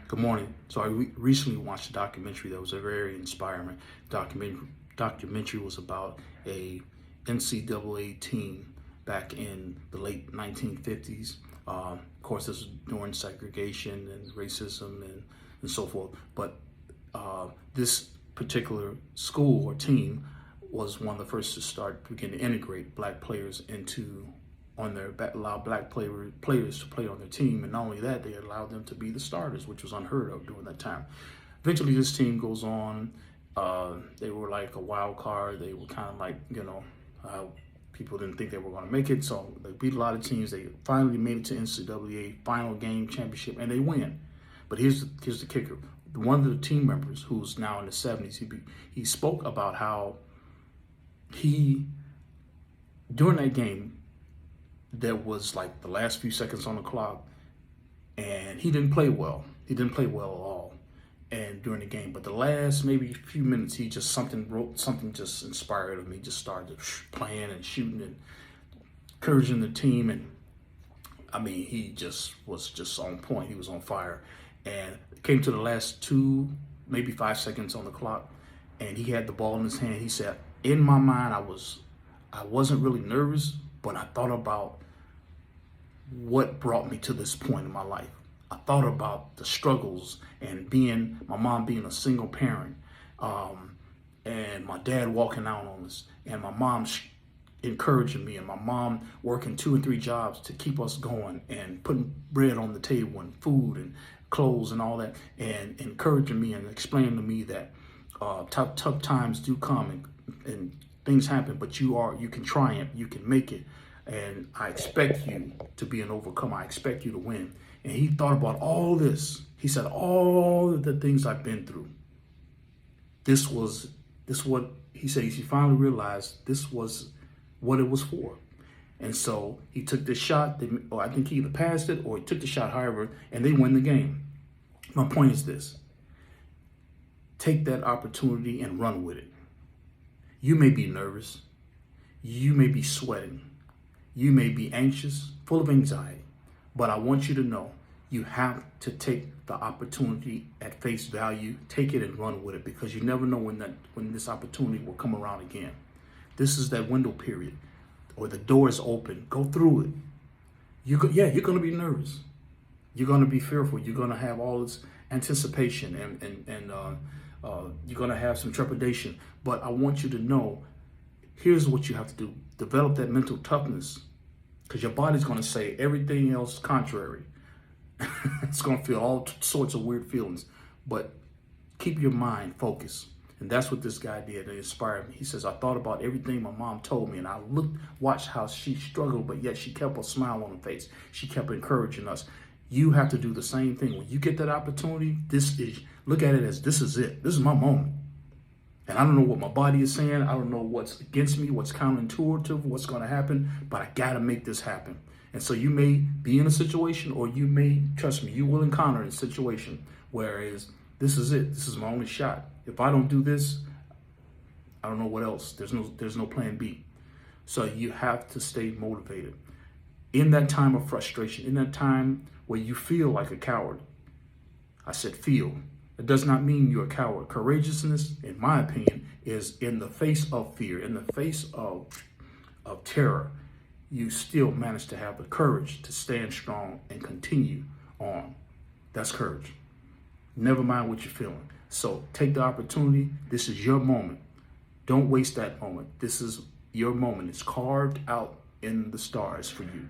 Good morning. So I recently watched a documentary that was a very inspiring documentary. Documentary was about a NCAA team back in the late 1950s. Of course, this was during segregation and racism and so forth. But this particular school or team was one of the first to start begin to integrate black players into on their allow black players to play on their team, and not only that, they allowed them to be the starters, which was unheard of during that time. Eventually, this team goes on. They were like a wild card. They were kind of like people didn't think they were going to make it, so they beat a lot of teams. They finally made it to NCAA final game championship, and they win. But here's the kicker: one of the team members, who's now in the 70s, he spoke about how he during that game, there was like the last few seconds on the clock, and he didn't play well. He didn't play well at all, and during the game. But the last maybe few minutes, he just something just inspired him. He just started playing and shooting and encouraging the team, and I mean, he just was just on point. He was on fire, and it came to the last maybe 5 seconds on the clock, and he had the ball in his hand. He said, "In my mind, I wasn't really nervous, but I thought about what brought me to this point in my life. I thought about the struggles and my mom being a single parent, and my dad walking out on us, and my mom encouraging me, and my mom working 2 and 3 jobs to keep us going and putting bread on the table and food and clothes and all that, and encouraging me and explaining to me that tough times do come and things happen, but you can triumph, you can make it. And I expect you to be an overcomer. I expect you to win." And he thought about all this. He said, all of the things I've been through. This what he said. He finally realized this was what it was for. And so he took this shot, or I think he either passed it or he took the shot, however, and they win the game. My point is this: take that opportunity and run with it. You may be nervous. You may be sweating. You may be anxious, full of anxiety, but I want you to know you have to take the opportunity at face value, take it and run with it, because you never know when this opportunity will come around again. This is that window period, or the door is open. Go through it. You're going to be nervous. You're going to be fearful. You're going to have all this anticipation and you're going to have some trepidation. But I want you to know, here's what you have to do. Develop that mental toughness, because your body's going to say everything else contrary. It's going to feel all sorts of weird feelings, but keep your mind focused. And that's what this guy did. It inspired me. He says, "I thought about everything my mom told me, and I watched how she struggled, but yet she kept a smile on her face. She kept encouraging us." You have to do the same thing. When you get that opportunity, look at it as this is it. This is my moment. And I don't know what my body is saying. I don't know what's against me, what's counterintuitive, what's going to happen, but I got to make this happen. And so you may be in a situation, or you may, trust me, you will encounter a situation whereas this is it. This is my only shot. If I don't do this, I don't know what else. There's no plan B. So you have to stay motivated. In that time of frustration, in that time where you feel like a coward, I said feel. It does not mean you're a coward. Courageousness, in my opinion, is in the face of fear, in the face of terror, you still manage to have the courage to stand strong and continue on. That's courage. Never mind what you're feeling. So take the opportunity. This is your moment. Don't waste that moment. This is your moment. It's carved out in the stars for you.